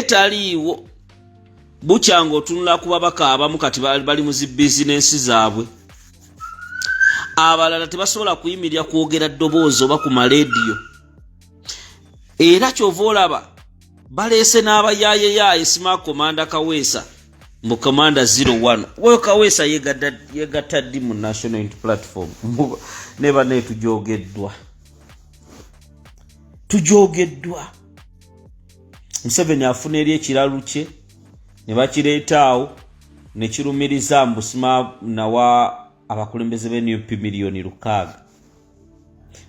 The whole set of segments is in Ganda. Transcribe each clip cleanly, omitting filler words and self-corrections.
taliiwo bukya ng'otunula ku babaka abamu kati bali mu zi bizinensi zaabwe, abalala tebasobola kuyimirira kwogera ddoboozi oba ku maleediyo. Era kyova olaba baleese n'abayaayeyaye Smart Commander Kaweesa mu Commander 01. Oyo Kaweesa yegatta ddi mu National Unity Platform ne banne tujogeddwa. Museveni afuna eri ekiralu kye ne bakireeta awo ne kirumiriza mbu Smart nawa abakulembeze b'NUP miliyoni 600.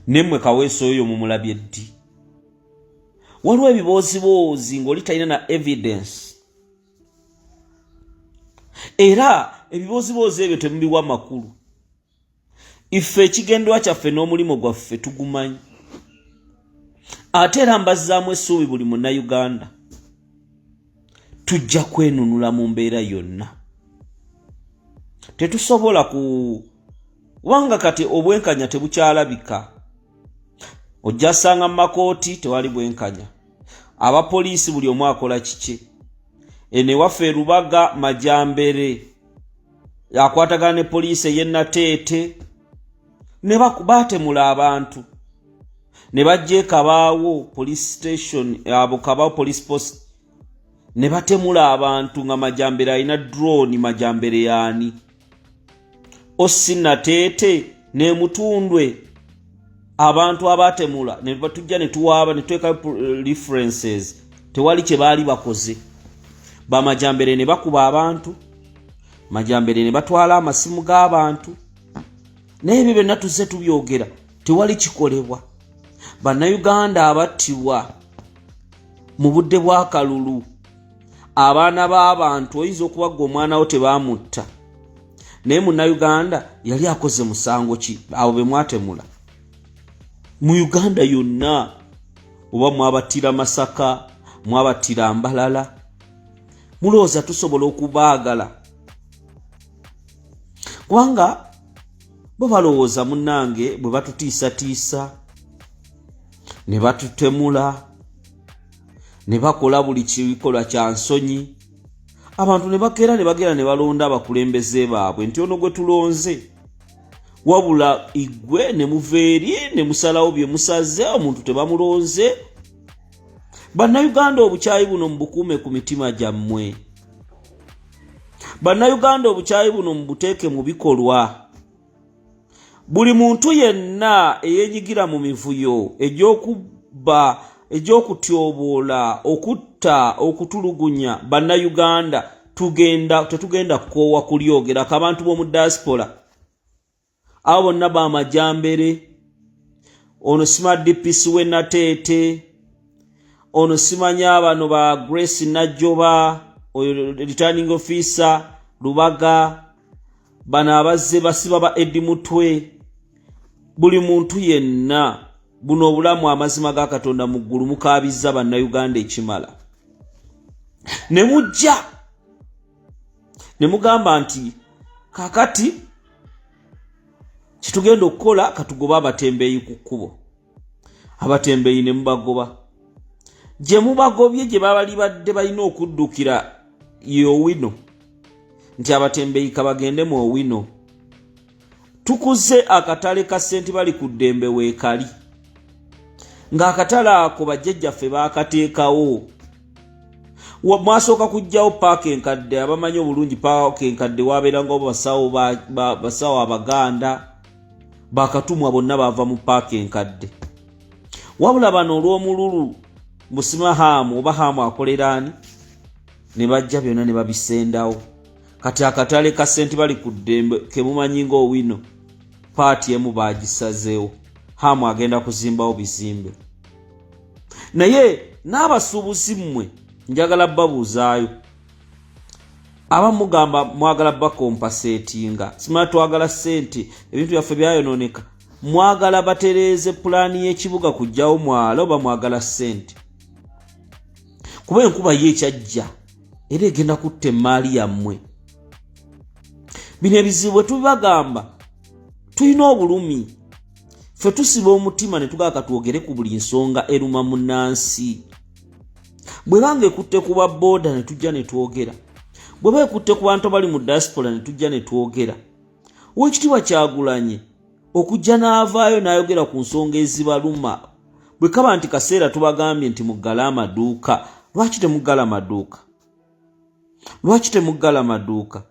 Nemmwe Kaweesa oyo mumulabye ddi? Waliwo ebibooziboozi ng'oli talina na evidence. Era ebibooziboozi ebyo temubiwa makulu. Ife ekigendwa kyaffe n'omulimu gwaffe tugumanyi. Ate era mbazzaamu essuubi buli Munnayuganda tujja kwenunula mu mbeera yonna. Tetusobola kubanga kati obwenkanya tebukyalabika. Ojja sanga mu makooti tewali bwenkanya. Abapoliisi buli omu akola kiki. Ene waffe Lubaga Majambere yakwatagana ne poliisi ey'e Nateete ne baatemula abantu. Ne bajja Kabaawo police station, Kabaawo police post, ne batemula abantu nga Majambere alina drone. Majambere yaani? Ossi Nateete ne Mutundwe. Abantu abatemula ne batujja ne tuwaaba ne tweka references, tewali kye baali bakoze. Bamajambere ne bakuba abantu, Majambere ne batwala amasimu g'abantu. N'ebyo byonna tuzze tubyogera, tewali kikolebwa. Bannayuganda abattibwa mu budde bwa kalulu, abaana b'abantu oyinza okubagga omwana wo tebaamutta, naye Munnayuganda yali akoze musango ki abo be mwatemula? Mu Uganda yonna, oba mwabattira Masaka, mwabattira Mbalala, mulowooza tusobola okubaagala? Kubanga bo balowooza munnange bwe batutiisatiisa ne batutemula ne bakola buli kikolwa kya nsonyi, abantu ne bakeera ne bagera ne balonda abakulembeze baabwe nti ono gwe tulonze, wabula igwe ne muveeri ne musalawo bye musaze, omuntu tebamulonze. Bannayuganda obukyayi buno mubukuume ku mitima gyammwe. Bannayuganda obukyayi buno mubuteeke mu bikolwa. Buli muntu yenna eyeenyigira mu mivuyo egy'okubba, egy'okutyoboola, okutta, okutulugunya Bannayuganda tetugenda kukoowa kulyogera. Abantu b'omu diaspora abo bonna Bamajambere, ono Smart DPC w'e Nateete, ono simanya bano ba Grace Najjoba, oyo returning officer Lubaga, bano abazze basiba ba Eddie Mutwe. Buli muntu yenna buno obulamu amazima ga Katonda mu ggulu mukaabizza Bannayuganda ekimala. Ne mujja ne mugamba nti kakati kitugenda okukola katugoba abatembeeyi ku kkubo. Abatembeeyi ne mubagoba. Gye mubagobye gye babali badde balina okuddukira ye Owino, nti abatembeeyi kabagende mu Owino. Tukuze akatale ka ssenti bali ku ddembe weekali, ng'akatale ako bajjajjaffe baakateekawo. Mwasooka kujjawo paaka enkadde, abamanyi obulungi paaka enkadde waabeerangawo basawo Abaganda, bakatumwa bonna baava mu paaka enkadde. Wabula bano olw'omululu Musima Hamu oba Hamu akolera ani, ne bajja byonna ne babisendawo. Kati akatale ka ssenti bali ku ddembe kemumanyi ng'Owino, paati emu baagisazeewo. Hamu agenda kuzimbawo bizimbe. Naye n'abasuubuzi mmwe njagala babuuzaayo. Abamu mugamba mwagala bakompaseetinga, simala twagala ssente, ebintu byaffe byayonooneka. Mwagala batereeze pulaani y'ekibuga kujjawo mwala oba mwagala ssente? Kuba enkuba ye ekyajja era egenda kutta emmaali yammwe. Bino ebizibu bwe tubibagamba tulina obulumi. Ffe tusiba omutima ne tugaaka twogere ku buli nsonga eruma munnansi. bwe bange ekutte ku boda ne tujja ne twogera bwe beekutte ku bantu bali mu diaspora ne tujja ne twogera Oweekitiibwa Kyagulanyi okujja n'avaayo n'ayogera ku nsonga ezibaluma bwe kaba nti kaseera tubagambye nti muggala amaduuka lwaki temuggala amaduuka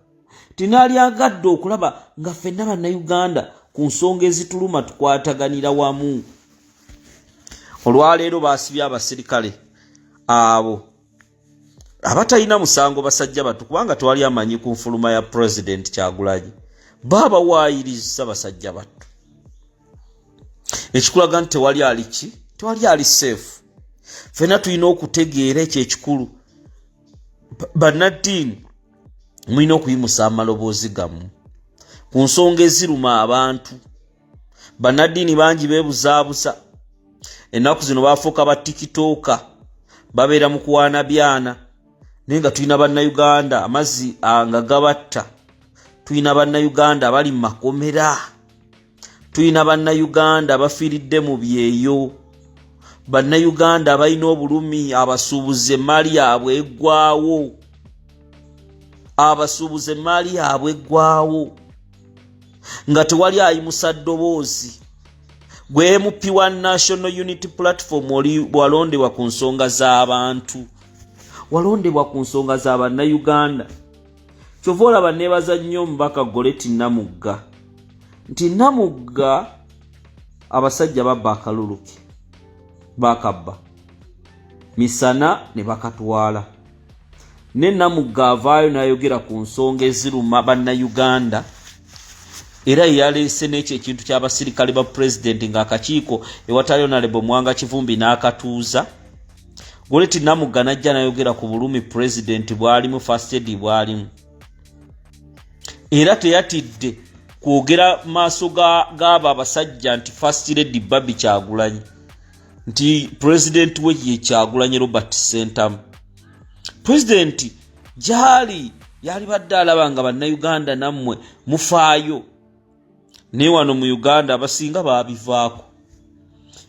tinaali agadde okulaba nga ffenna bannayuganda ku nsonga ezituluma tukwataganira wamu olwaleero baasibye abaserikale abo abatalina musango basajja batu kubanga twali amanyi ku nfuluma ya President Kyagulanyi baba waayiriza basajja batu ekikulaga nti tewali ali safe ffenna tulina okutegeera ekyo ekikulu bannaddiini mulina okuyimusa amaloboozi gammwe ku nsonga eziruma abantu bannaddiini bangi beebuzaabuza ennaku zino baafuuka ba tikitooka babeera mu kuwaana byana naye nga tulina bannayuganda amazzi nga gabatta tulina bannayuganda abali mu makomera tulina bannayuganda abafiiridde mu byeyo bannayuganda abalina obulumi abasuubuza emmaali yaabwe eggwaawo nga tewali ayimusa ddoboozi gwe MP wa National Unity Platform walondebwa ku nsonga z'abantu walondebwa ku nsonga z'abannayuganda kyova olaba neebaza nnyo omubaka Goleti Namugga nti Namugga abasajja babba akalulu ke bakabba misana ne bakatwala ne Namugga avaayo n'ayogera ku nsonga eziruma bannayuganda era yaleese n'ekyo ekintu ky'abasirikale ba President ng'akakiiko ewatali Honorable Mwanga Kivumbi n'akatuuza Goleti Namugga n'ajja n'ayogera ku bulumi President bwalimu first aid bwalimu era teyatidde kwogera maaso g'abo abasajja nti first lady Babi Kyagulanyi nti President we ye Kyagulanyi Robert Sentamu President gyali yali badde alaba nga bannayuganda nammwe mufaayo ne wano mu Uganda abasinga baabivaako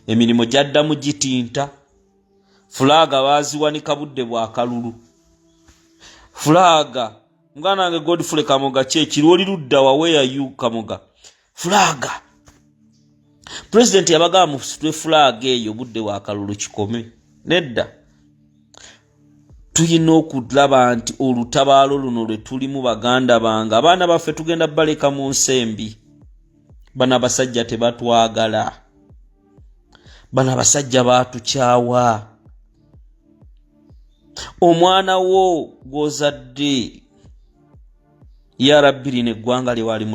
emirimu gyaddamu gitinta fulaga baaziwanika budde bwa kalulu fulaga muganda wange Godfrey Kamoga kyekiri ludda wa where you Kamoga fulaga President yabagamba musitwe fulaga eyo budde bwa kalulu kikome nedda tuyina okulaba nti olutabaalo luno lwe tulimu baganda bange abaana baffe tugenda baleka mu nsembi bana abasajja tebatwagala bana abasajja baatukyawa omwana wo gw'ozadde ya Rabbi lino eggwanga liwali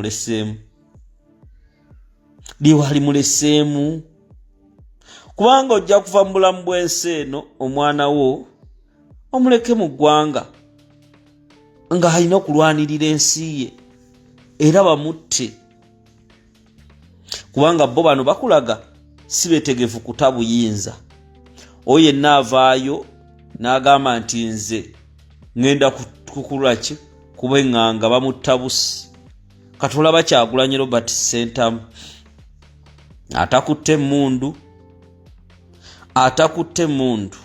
muleseemu kubanga ojja kuva mu bulamu bw'ensi eno omwana wo omuleke mu ggwanga nga alina okulwanirira ensi ye era bamutte kubanga bo bano bakulaga si beetegefu kutabuyinza oyo yenna avaayo n'agamba nti nze ngenda kukulaki kuba eŋŋanga bamutabusi katolaba Kyagulanyi Robert Sentamu atakutte emmundu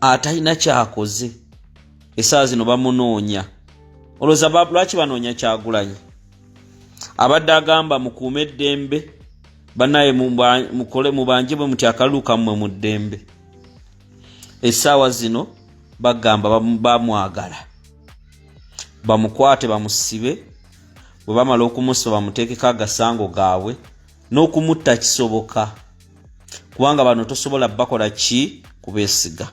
atalina kyakoze essaawa zino bamunoonya olowooza lwaki banoonya Kyagulanyi abadde agamba mukuume eddembe bannaye mubanje bwe muti akalulu kammwe mu ddembe essaawa zino bagamba bamwagala bamukwate bamusibe bwe bamala okumusiba bamuteekeko agasango gaabwe n'okumutta kisoboka kubanga bano tosobola bakola ki kubeesiga